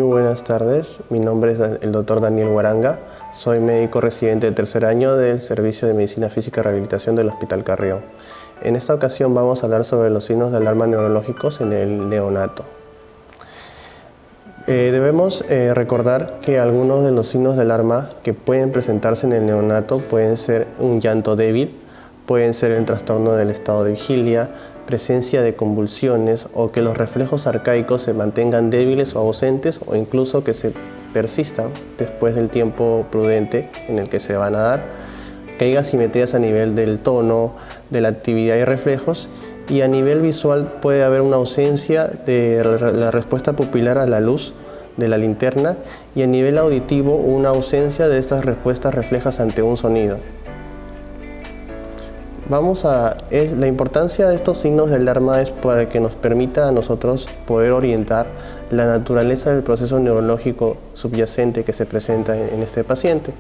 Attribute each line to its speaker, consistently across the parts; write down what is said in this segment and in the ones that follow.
Speaker 1: buenas tardes. Mi nombre es el doctor Daniel Guaranga. Soy médico residente de tercer año del Servicio de Medicina Física y Rehabilitación del Hospital Carrión. En esta ocasión vamos a hablar sobre los signos de alarma neurológicos en el neonato. Debemos recordar que algunos de los signos de alarma que pueden presentarse en el neonato pueden ser un llanto débil, pueden ser el trastorno del estado de vigilia, presencia de convulsiones o que los reflejos arcaicos se mantengan débiles o ausentes o incluso que se persistan después del tiempo prudente en el que se van a dar, que haya asimetrías a nivel del tono, de la actividad y reflejos, y a nivel visual puede haber una ausencia de la respuesta pupilar a la luz de la linterna y a nivel auditivo una ausencia de estas respuestas reflejas ante un sonido. La importancia de estos signos de alarma es para que nos permita a nosotros poder orientar la naturaleza del proceso neurológico subyacente que se presenta en este paciente.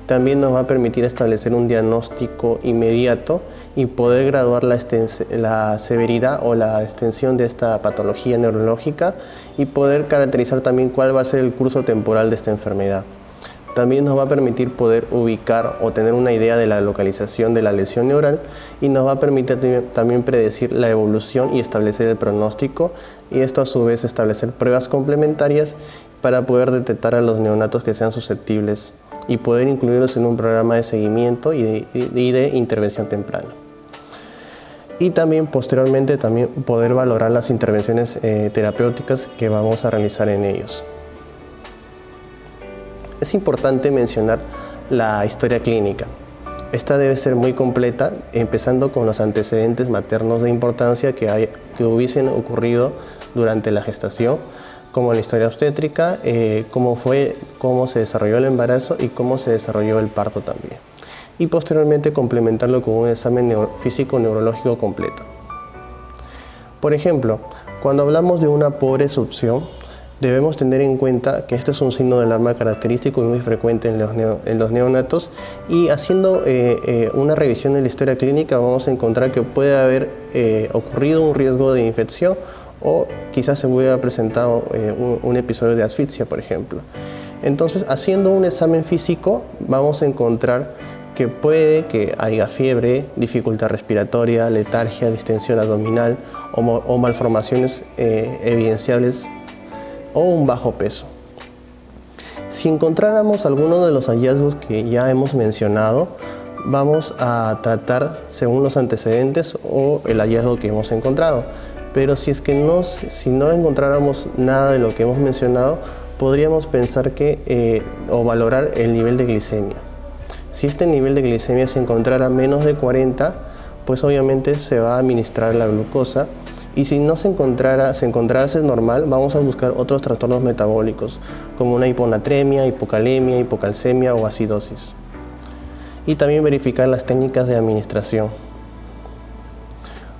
Speaker 1: También nos va a permitir establecer un diagnóstico inmediato y poder graduar la severidad o la extensión de esta patología neurológica y poder caracterizar también cuál va a ser el curso temporal de esta enfermedad. También nos va a permitir poder ubicar o tener una idea de la localización de la lesión neural y nos va a permitir también predecir la evolución y establecer el pronóstico, y esto a su vez establecer pruebas complementarias para poder detectar a los neonatos que sean susceptibles y poder incluirlos en un programa de seguimiento y de intervención temprana. Y también posteriormente poder valorar las intervenciones terapéuticas que vamos a realizar en ellos. Es importante mencionar la historia clínica. Esta debe ser muy completa, empezando con los antecedentes maternos de importancia que hubiesen ocurrido durante la gestación, como la historia obstétrica, cómo se desarrolló el embarazo y cómo se desarrolló el parto también. Y posteriormente complementarlo con un examen físico-neurológico completo. Por ejemplo, cuando hablamos de una pobre succión, debemos tener en cuenta que este es un signo de alarma característico y muy frecuente en los neonatos, y haciendo una revisión de la historia clínica vamos a encontrar que puede haber ocurrido un riesgo de infección o quizás se hubiera presentado un episodio de asfixia, por ejemplo. Entonces, haciendo un examen físico vamos a encontrar que puede que haya fiebre, dificultad respiratoria, letargia, distensión abdominal o malformaciones evidenciables o un bajo peso. Si encontráramos alguno de los hallazgos que ya hemos mencionado, vamos a tratar según los antecedentes o el hallazgo que hemos encontrado. Pero si no encontráramos nada de lo que hemos mencionado, podríamos pensar o valorar el nivel de glicemia. Si este nivel de glicemia se encontrara menos de 40, pues obviamente se va a administrar la glucosa. Y si no se encontrase normal, vamos a buscar otros trastornos metabólicos, como una hiponatremia, hipocalemia, hipocalcemia o acidosis. Y también verificar las técnicas de administración.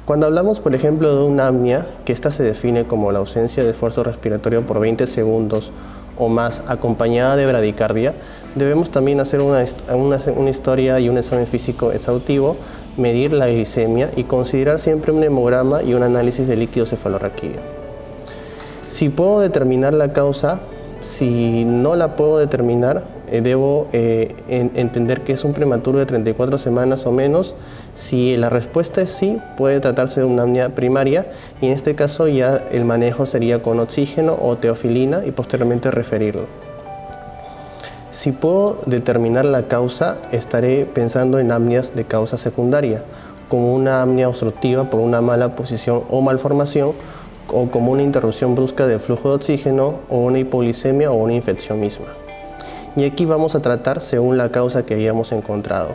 Speaker 1: Cuando hablamos, por ejemplo, de una apnea, que esta se define como la ausencia de esfuerzo respiratorio por 20 segundos o más acompañada de bradicardia, debemos también hacer una historia y un examen físico exhaustivo, medir la glicemia y considerar siempre un hemograma y un análisis de líquido cefalorraquídeo. Si puedo determinar la causa, si no la puedo determinar, debo entender que es un prematuro de 34 semanas o menos. Si la respuesta es sí, puede tratarse de una apnea primaria, y en este caso ya el manejo sería con oxígeno o teofilina y posteriormente referirlo. Si puedo determinar la causa, estaré pensando en apneas de causa secundaria, como una apnea obstructiva por una mala posición o malformación, o como una interrupción brusca del flujo de oxígeno, o una hipoglicemia o una infección misma. Y aquí vamos a tratar según la causa que hayamos encontrado,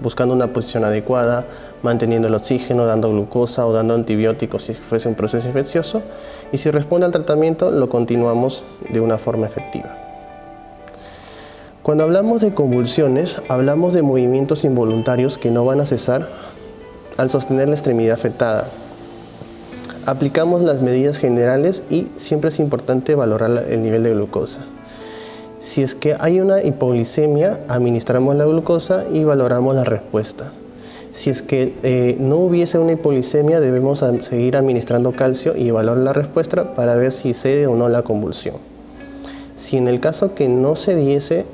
Speaker 1: buscando una posición adecuada, manteniendo el oxígeno, dando glucosa o dando antibióticos si fuese un proceso infeccioso, y si responde al tratamiento lo continuamos de una forma efectiva. Cuando hablamos de convulsiones, hablamos de movimientos involuntarios que no van a cesar al sostener la extremidad afectada. Aplicamos las medidas generales y siempre es importante valorar el nivel de glucosa. Si es que hay una hipoglicemia, administramos la glucosa y valoramos la respuesta. Si es que no hubiese una hipoglicemia, debemos seguir administrando calcio y evaluar la respuesta para ver si cede o no la convulsión. Si en el caso que no se diese,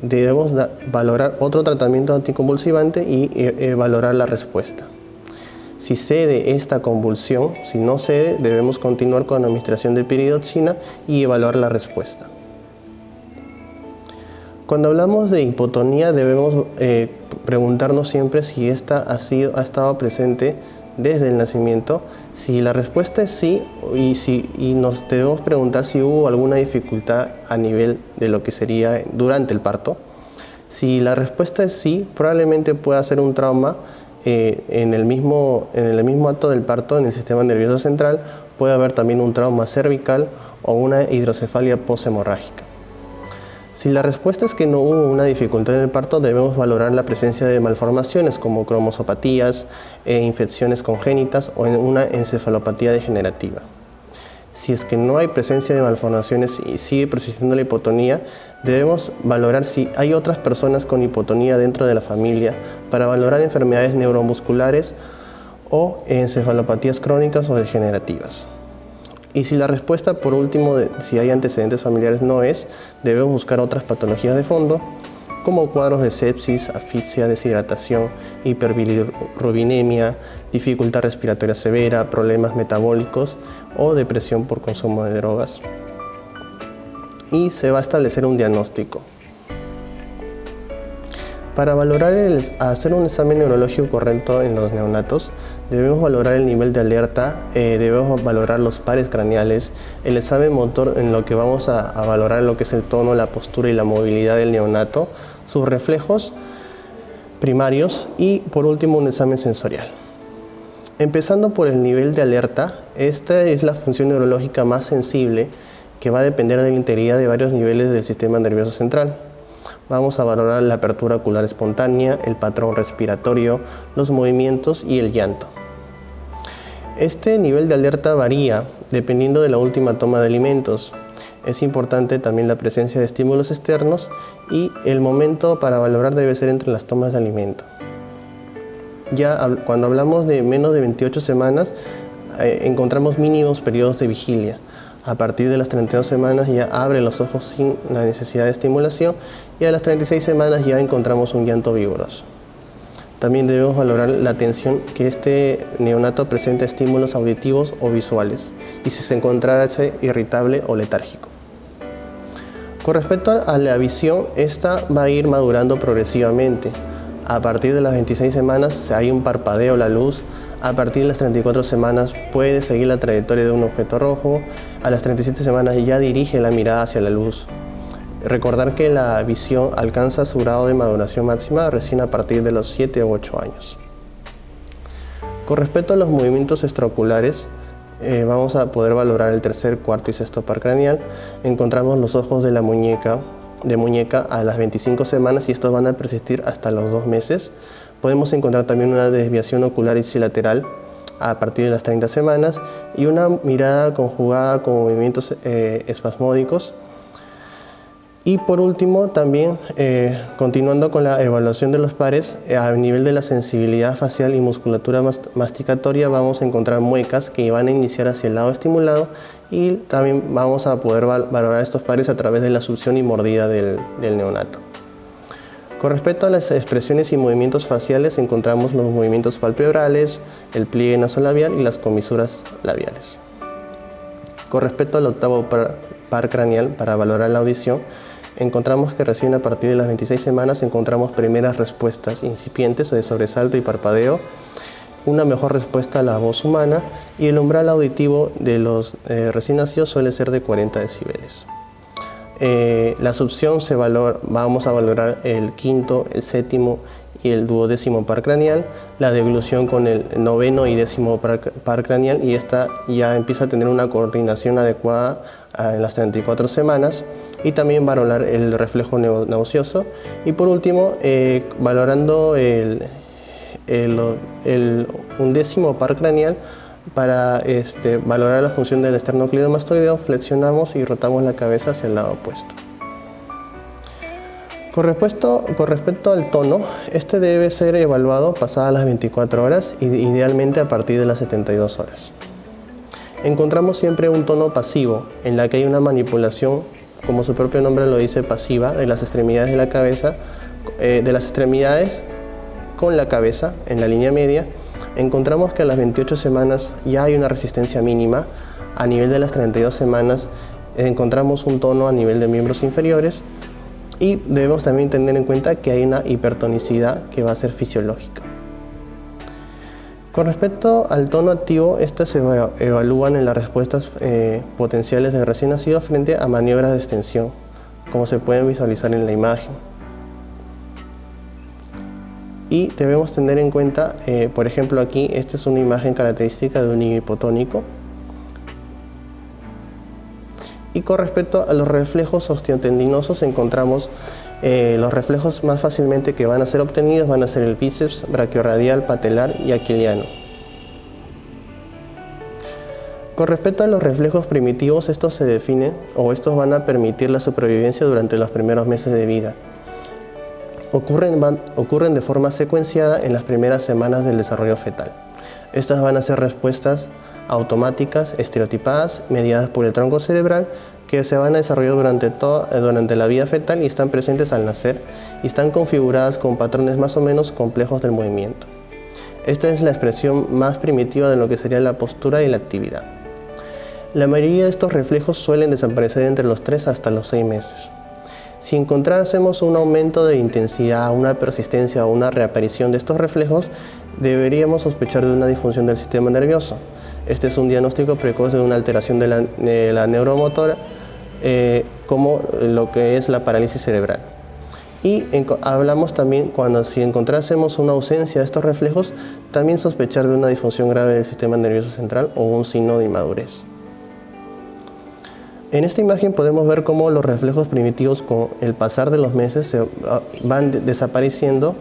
Speaker 1: debemos valorar otro tratamiento anticonvulsivante y valorar la respuesta. Si cede esta convulsión, si no cede, debemos continuar con la administración de piridoxina y evaluar la respuesta. Cuando hablamos de hipotonía, debemos preguntarnos siempre si esta ha estado presente desde el nacimiento. Si la respuesta es sí, y nos debemos preguntar si hubo alguna dificultad a nivel de lo que sería durante el parto. Si la respuesta es sí, probablemente pueda ser un trauma en el mismo acto del parto, en el sistema nervioso central. Puede haber también un trauma cervical o una hidrocefalia poshemorrágica. Si la respuesta es que no hubo una dificultad en el parto, debemos valorar la presencia de malformaciones como cromosopatías, infecciones congénitas o una encefalopatía degenerativa. Si es que no hay presencia de malformaciones y sigue persistiendo la hipotonía, debemos valorar si hay otras personas con hipotonía dentro de la familia para valorar enfermedades neuromusculares o encefalopatías crónicas o degenerativas. Y si la respuesta, por último, si hay antecedentes familiares no es, debemos buscar otras patologías de fondo, como cuadros de sepsis, asfixia, deshidratación, hiperbilirrubinemia, dificultad respiratoria severa, problemas metabólicos o depresión por consumo de drogas. Y se va a establecer un diagnóstico. Para hacer un examen neurológico correcto en los neonatos, debemos valorar el nivel de alerta, debemos valorar los pares craneales, el examen motor en lo que vamos a valorar lo que es el tono, la postura y la movilidad del neonato, sus reflejos primarios y por último un examen sensorial. Empezando por el nivel de alerta, esta es la función neurológica más sensible que va a depender de la integridad de varios niveles del sistema nervioso central. Vamos a valorar la apertura ocular espontánea, el patrón respiratorio, los movimientos y el llanto. Este nivel de alerta varía dependiendo de la última toma de alimentos. Es importante también la presencia de estímulos externos y el momento para valorar debe ser entre las tomas de alimento. Ya cuando hablamos de menos de 28 semanas, encontramos mínimos periodos de vigilia. A partir de las 32 semanas ya abre los ojos sin la necesidad de estimulación y a las 36 semanas ya encontramos un llanto vigoroso. También debemos valorar la atención que este neonato presenta estímulos auditivos o visuales y si se encontrase irritable o letárgico. Con respecto a la visión, esta va a ir madurando progresivamente. A partir de las 26 semanas hay un parpadeo a la luz. A partir de las 34 semanas puede seguir la trayectoria de un objeto rojo. A las 37 semanas ya dirige la mirada hacia la luz. Recordar que la visión alcanza su grado de maduración máxima recién a partir de los 7 u 8 años. Con respecto a los movimientos extraoculares, vamos a poder valorar el tercer, cuarto y sexto par craneal. Encontramos los ojos de la muñeca a las 25 semanas y estos van a persistir hasta los 2 meses. Podemos encontrar también una desviación ocular ipsilateral a partir de las 30 semanas y una mirada conjugada con movimientos espasmódicos. Y por último, también continuando con la evaluación de los pares, a nivel de la sensibilidad facial y musculatura masticatoria vamos a encontrar muecas que van a iniciar hacia el lado estimulado y también vamos a poder valorar estos pares a través de la succión y mordida del neonato. Con respecto a las expresiones y movimientos faciales, encontramos los movimientos palpebrales, el pliegue nasolabial y las comisuras labiales. Con respecto al octavo par craneal, para valorar la audición, encontramos que recién a partir de las 26 semanas encontramos primeras respuestas incipientes de sobresalto y parpadeo, una mejor respuesta a la voz humana y el umbral auditivo de los recién nacidos suele ser de 40 decibeles. La succión vamos a valorar el quinto, el séptimo y el duodécimo par craneal, la deglución con el noveno y décimo par craneal y esta ya empieza a tener una coordinación adecuada en las 34 semanas y también valorar el reflejo nauseoso y por último valorando el undécimo par craneal. Para valorar la función del esternocleidomastoideo, flexionamos y rotamos la cabeza hacia el lado opuesto. Con respecto al tono, este debe ser evaluado pasadas las 24 horas y idealmente a partir de las 72 horas. Encontramos siempre un tono pasivo, en la que hay una manipulación, como su propio nombre lo dice, pasiva, de las extremidades de la cabeza, de las extremidades con la cabeza en la línea media. Encontramos que a las 28 semanas ya hay una resistencia mínima. A nivel de las 32 semanas encontramos un tono a nivel de miembros inferiores. Y debemos también tener en cuenta que hay una hipertonicidad que va a ser fisiológica. Con respecto al tono activo, estas se evalúan en las respuestas potenciales del recién nacido frente a maniobras de extensión, como se pueden visualizar en la imagen. Y debemos tener en cuenta, por ejemplo aquí, esta es una imagen característica de un niño hipotónico. Y con respecto a los reflejos osteotendinosos, encontramos los reflejos más fácilmente que van a ser obtenidos van a ser el bíceps, braquiorradial, patelar y aquiliano. Con respecto a los reflejos primitivos, estos se definen o estos van a permitir la supervivencia durante los primeros meses de vida. Ocurren de forma secuenciada en las primeras semanas del desarrollo fetal. Estas van a ser respuestas automáticas, estereotipadas, mediadas por el tronco cerebral, que se van a desarrollar durante la vida fetal y están presentes al nacer y están configuradas con patrones más o menos complejos del movimiento. Esta es la expresión más primitiva de lo que sería la postura y la actividad. La mayoría de estos reflejos suelen desaparecer entre los 3 hasta los 6 meses. Si encontrásemos un aumento de intensidad, una persistencia o una reaparición de estos reflejos, deberíamos sospechar de una disfunción del sistema nervioso. Este es un diagnóstico precoz de una alteración de la neuromotora, como lo que es la parálisis cerebral. Y hablamos también si encontrásemos una ausencia de estos reflejos, también sospechar de una disfunción grave del sistema nervioso central o un signo de inmadurez. En esta imagen podemos ver cómo los reflejos primitivos con el pasar de los meses se van desapareciendo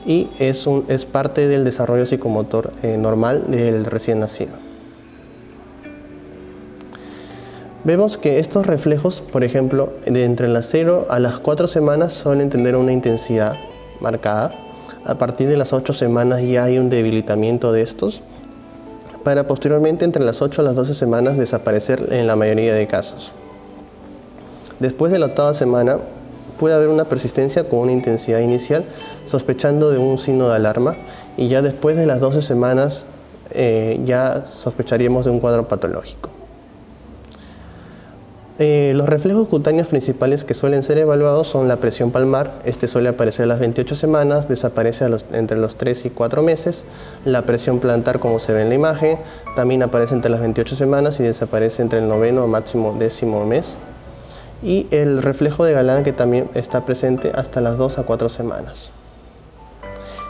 Speaker 1: y es parte del desarrollo psicomotor normal del recién nacido. Vemos que estos reflejos, por ejemplo, de entre las 0 a las 4 semanas suelen tener una intensidad marcada. A partir de las 8 semanas ya hay un debilitamiento de estos, para posteriormente entre las 8 a las 12 semanas desaparecer en la mayoría de casos. Después de la 8ª semana puede haber una persistencia con una intensidad inicial, sospechando de un signo de alarma, y ya después de las 12 semanas ya sospecharíamos de un cuadro patológico. Los reflejos cutáneos principales que suelen ser evaluados son la presión palmar. Este suele aparecer a las 28 semanas, desaparece entre los 3 y 4 meses. La presión plantar, como se ve en la imagen, también aparece entre las 28 semanas y desaparece entre el 9º o máximo 10º mes. Y el reflejo de Galán, que también está presente hasta las 2 a 4 semanas.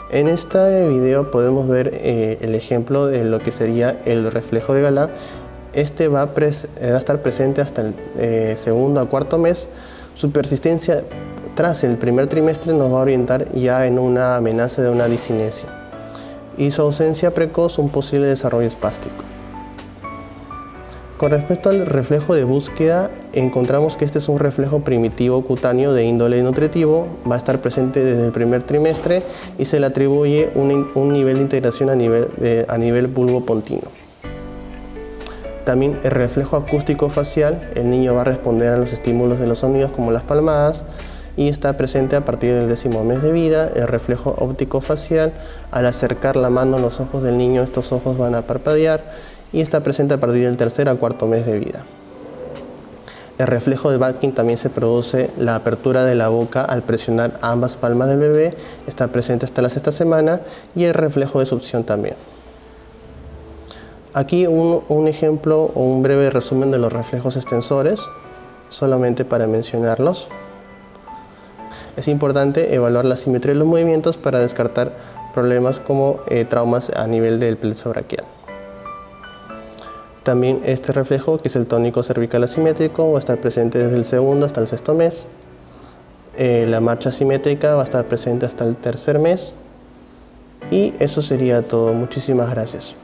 Speaker 1: En este video podemos ver el ejemplo de lo que sería el reflejo de Galán. Este va a estar presente hasta el 2º a 4º mes. Su persistencia tras el primer trimestre nos va a orientar ya en una amenaza de una disinesia. Y su ausencia precoz, un posible desarrollo espástico. Con respecto al reflejo de búsqueda, encontramos que este es un reflejo primitivo cutáneo de índole nutritivo. Va a estar presente desde el primer trimestre y se le atribuye un nivel de integración a nivel bulbopontino. También el reflejo acústico facial, el niño va a responder a los estímulos de los sonidos como las palmadas y está presente a partir del 10º mes de vida. El reflejo óptico facial, al acercar la mano a los ojos del niño, estos ojos van a parpadear y está presente a partir del 3º a 4º mes de vida. El reflejo de Badkin también se produce la apertura de la boca al presionar ambas palmas del bebé, está presente hasta la 6ª semana, y el reflejo de succión también. Aquí un ejemplo o un breve resumen de los reflejos extensores, solamente para mencionarlos. Es importante evaluar la simetría de los movimientos para descartar problemas como traumas a nivel del plexo braquial. También este reflejo, que es el tónico cervical asimétrico, va a estar presente desde el 2º hasta el 6º mes. La marcha asimétrica va a estar presente hasta el 3er mes. Y eso sería todo. Muchísimas gracias.